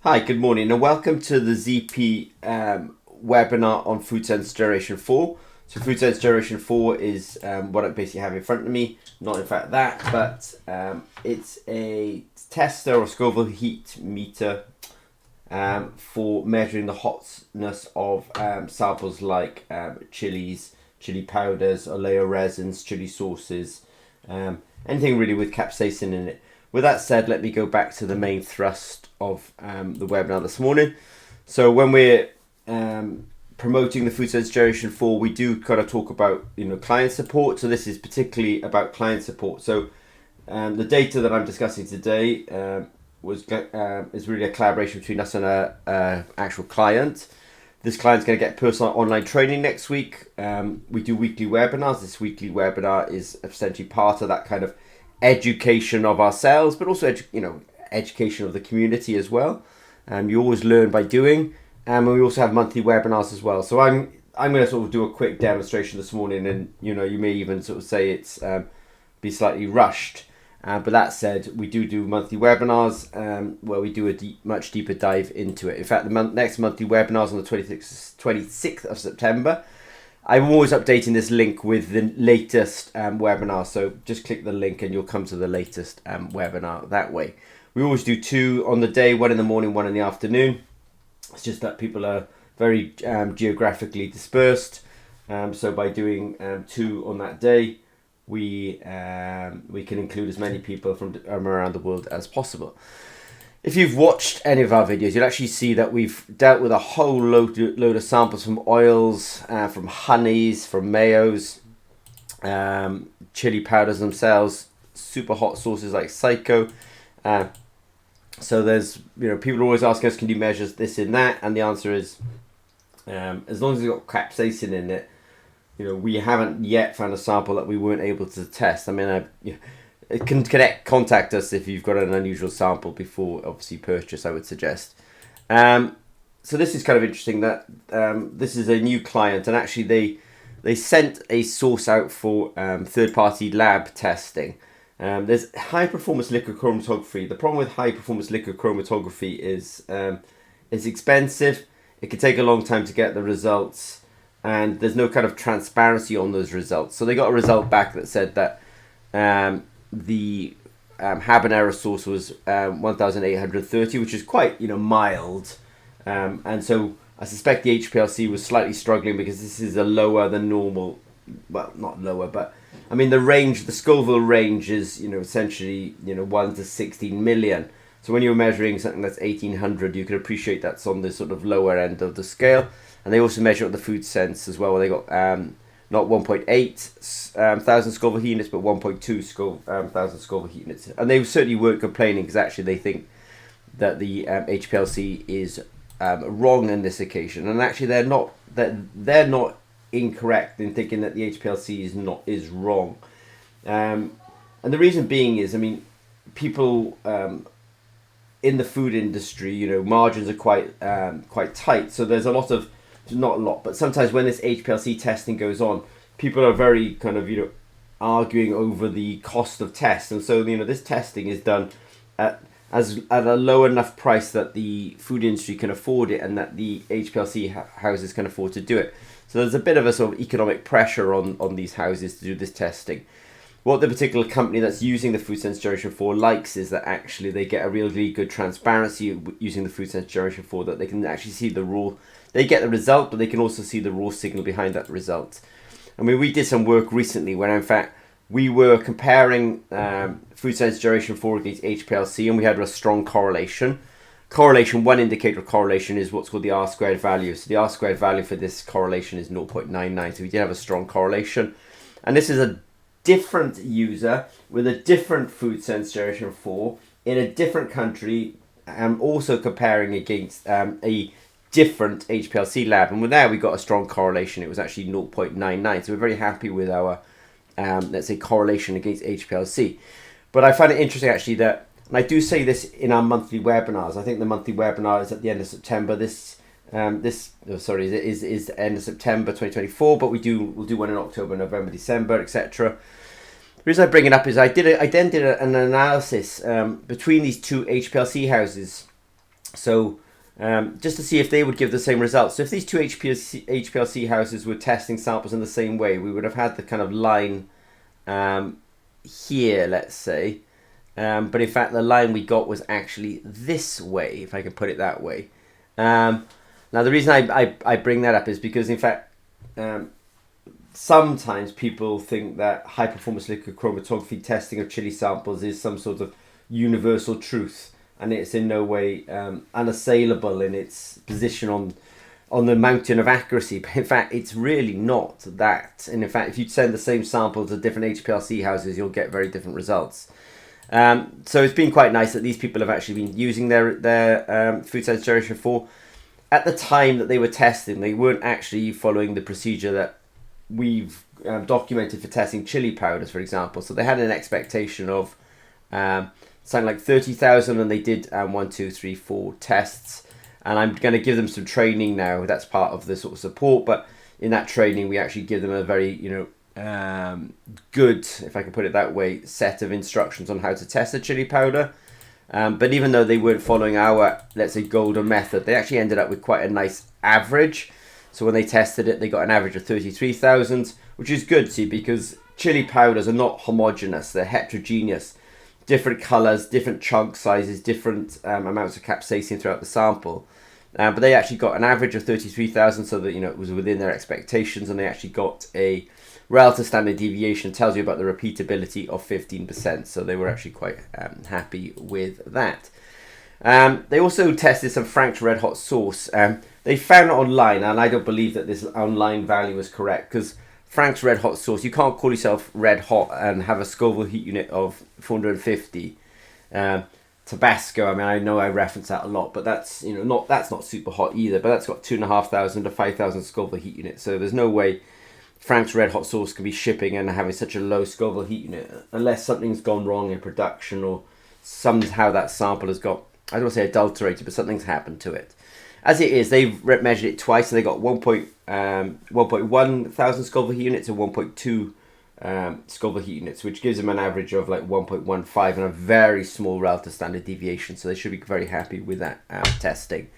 Hi, good morning, and welcome to the ZP webinar on Food Sense Generation 4. So Food Sense Generation 4 is what I basically have in front of me. Not in fact that, but it's a tester or Scoville heat meter for measuring the hotness of samples like chilies, chili powders, oleo resins, chili sauces, anything really with capsaicin in it. With that said, let me go back to the main thrust of the webinar this morning. So when we're promoting the Food Sense Generation 4, we do kind of talk about client support. So this is particularly about client support. So the data that I'm discussing today is really a collaboration between us and a actual client. This client's going to get personal online training next week. We do weekly webinars. This weekly webinar is essentially part of that kind of education of ourselves, but also education of the community as well. You always learn by doing, and we also have monthly webinars as well. So I'm going to sort of do a quick demonstration this morning, and you may even sort of say it's be slightly rushed. But that said, we do monthly webinars where we do a much deeper dive into it. In fact, the next monthly webinar is on the 26th of September. I'm always updating this link with the latest webinar, so just click the link and you'll come to the latest webinar that way. We always do two on the day, one in the morning, one in the afternoon. It's just that people are very geographically dispersed, so by doing two on that day, we can include as many people from around the world as possible. If you've watched any of our videos, you'll actually see that we've dealt with a whole load of samples from oils, from honeys, from mayos, chili powders themselves, super hot sauces like Psycho. So there's, people are always asking us, can you measure this in that? And the answer is, as long as it's got capsaicin in it, we haven't yet found a sample that we weren't able to test. I mean, it can contact us if you've got an unusual sample before obviously purchase, I would suggest. So this is kind of interesting that this is a new client, and actually they sent a source out for third-party lab testing. There's high performance liquid chromatography. The problem with high performance liquid chromatography is it's expensive. It can take a long time to get the results, and there's no kind of transparency on those results. So they got a result back that said that the habanero sauce was 1,830, which is quite mild, and so I suspect the HPLC was slightly struggling because this is a lower than normal, well, not lower, but I mean the range, the Scoville range is essentially 1 to 16 million. So when you're measuring something that's 1,800, you can appreciate that's on the sort of lower end of the scale. And they also measure at the Food Sense as well, where they got not 1.8 thousand Scoville heat units, but 1.2 thousand Scoville heat units. And they certainly weren't complaining, because actually they think that the HPLC is wrong in this occasion. And actually they're not incorrect in thinking that the HPLC is wrong. And the reason being is, I mean, people in the food industry, margins are quite tight. So there's a lot of, not a lot, but sometimes when this HPLC testing goes on, people are very kind of arguing over the cost of tests, and so this testing is done at a low enough price that the food industry can afford it, and that the HPLC houses can afford to do it. So there's a bit of a sort of economic pressure on these houses to do this testing. What the particular company that's using the Food Sense Generation 4 likes is that actually they get a really good transparency using the Food Sense Generation 4, that they can actually see the raw, they get the result, but they can also see the raw signal behind that result. I mean, we did some work recently where in fact we were comparing Food Sense Generation 4 against HPLC, and we had a strong correlation. One indicator of correlation is what's called the R-squared value. So the R-squared value for this correlation is 0.99. So we did have a strong correlation. And this is a different user with a different Food Sense Generation 4 in a different country, and also comparing against a different HPLC lab. And with that, we got a strong correlation. It was actually 0.99. So we're very happy with our, let's say, correlation against HPLC. But I find it interesting actually that, and I do say this in our monthly webinars. I think the monthly webinar is at the end of September. Is the end of September 2024, but we'll do one in October, November, December, etc. The reason I bring it up is I then did an analysis between these two HPLC houses So just to see if they would give the same results. So if these two HPLC houses were testing samples in the same way, we would have had the kind of line here, let's say. But in fact, the line we got was actually this way, if I can put it that way. Now, the reason I bring that up is because, in fact, sometimes people think that high-performance liquid chromatography testing of chili samples is some sort of universal truth, and it's in no way unassailable in its position on the mountain of accuracy. But in fact, it's really not that. And in fact, if you send the same sample to different HPLC houses, you'll get very different results. So it's been quite nice that these people have actually been using their Food Science Generation 4. At the time that they were testing, they weren't actually following the procedure that we've documented for testing chili powders, for example. So they had an expectation of something like 30,000, and they did 1, 2, 3, 4 tests. And I'm going to give them some training now. That's part of the sort of support. But in that training, we actually give them a very, good, if I can put it that way, set of instructions on how to test a chili powder. But even though they weren't following our, let's say, golden method, they actually ended up with quite a nice average. So when they tested it, they got an average of 33,000, which is good, see, because chili powders are not homogeneous. They're heterogeneous. Different colours, different chunk sizes, different amounts of capsaicin throughout the sample. But they actually got an average of 33,000, so that, it was within their expectations, and they actually got a relative standard deviation. Tells you about the repeatability of 15%, so they were actually quite happy with that. They also tested some Frank's Red Hot sauce. They found it online, and I don't believe that this online value is correct, because Frank's Red Hot sauce, you can't call yourself red hot and have a Scoville heat unit of 450. Tabasco, I mean, I know I reference that a lot, but that's that's not super hot either. But that's got 2,500 to 5,000 Scoville heat units, so there's no way Frank's Red Hot sauce can be shipping and having such a low Scoville heat unit unless something's gone wrong in production, or somehow that sample has got, I don't want to say adulterated, but something's happened to it. As it is, they've measured it twice, and they got 1.1 thousand Scoville heat units and 1.2 Scoville heat units, which gives them an average of like 1.15 and a very small relative standard deviation. So they should be very happy with that testing.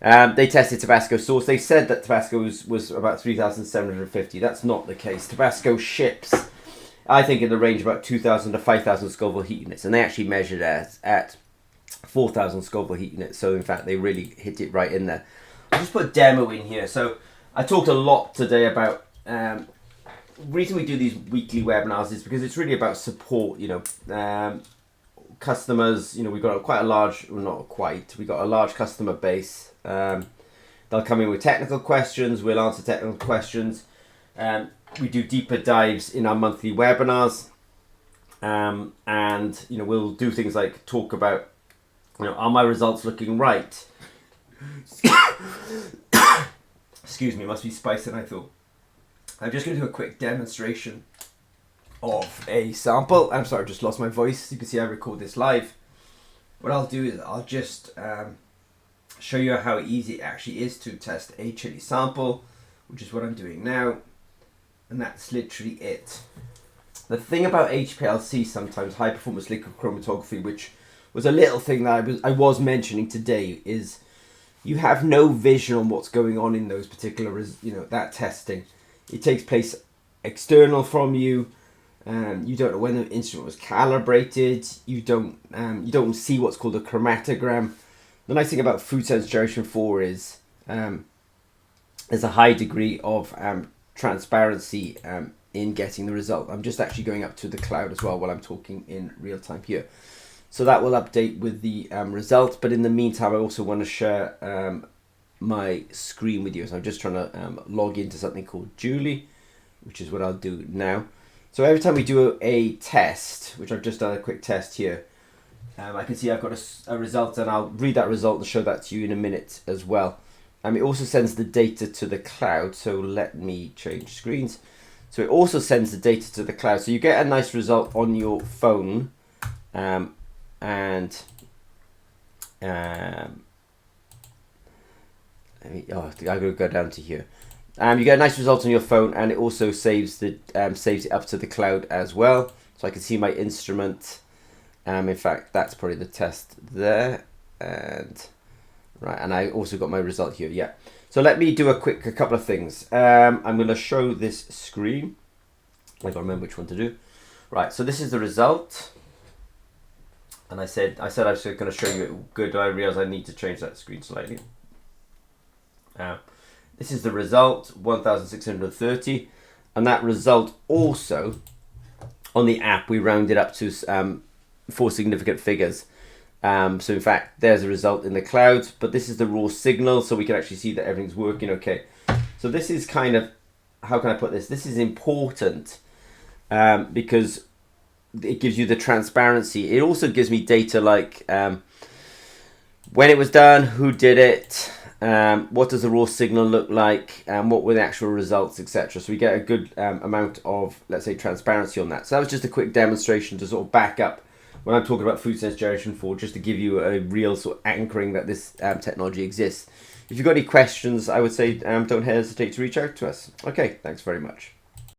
They tested Tabasco sauce. They said that Tabasco was about 3,750. That's not the case. Tabasco ships, I think, in the range of about 2,000 to 5,000 Scoville heat units, and they actually measured at 4,000 Scoville heat units. So in fact, they really hit it right in there. I'll just put a demo in here. So I talked a lot today about reason we do these weekly webinars is because it's really about support. Customers, we've got quite a large, well, not quite, we've got a large customer base. They'll come in with technical questions, we'll answer technical questions. We do deeper dives in our monthly webinars, and we'll do things like talk about, are my results looking right? Excuse me, it must be spicier than I thought. I'm just going to do a quick demonstration of a sample. I'm sorry, I just lost my voice. You can see I record this live. What I'll do is I'll just show you how easy it actually is to test a chili sample, which is what I'm doing now. And that's literally it. The thing about HPLC, sometimes high performance liquid chromatography, which was a little thing that I was mentioning today, is you have no vision on what's going on in those particular, that testing. It takes place external from you. You don't know when the instrument was calibrated. You don't see what's called a chromatogram. The nice thing about Food Science Generation 4 is there's a high degree of transparency in getting the result. I'm just actually going up to the cloud as well while I'm talking in real time here. So that will update with the result. But in the meantime, I also want to share my screen with you. So I'm just trying to log into something called Julie, which is what I'll do now. So every time we do a test, which I've just done a quick test here, I can see I've got a result, and I'll read that result and show that to you in a minute as well. It also sends the data to the cloud, so let me change screens. So it also sends the data to the cloud, so you get a nice result on your phone, and I gotta go down to here. You get a nice result on your phone, and it also saves it up to the cloud as well. So I can see my instrument. In fact, that's probably the test there, and Right, and I also got my result here, yeah. So let me do a couple of things. I'm going to show this screen. I gotta remember which one to do. Right, so this is the result. And I said I was going to show you it good. I realized I need to change that screen slightly. This is the result, 1,630. And that result also, on the app, we rounded up to 4 significant figures. So in fact, there's a result in the cloud, but this is the raw signal, so we can actually see that everything's working okay. So this is kind of, how can I put this? This is important because it gives you the transparency. It also gives me data like when it was done, who did it, what does the raw signal look like, what were the actual results, etc. So we get a good amount of, let's say, transparency on that. So that was just a quick demonstration to sort of back up when I'm talking about FoodSense Generation 4, just to give you a real sort of anchoring that this technology exists. If you've got any questions, I would say don't hesitate to reach out to us. Okay, thanks very much.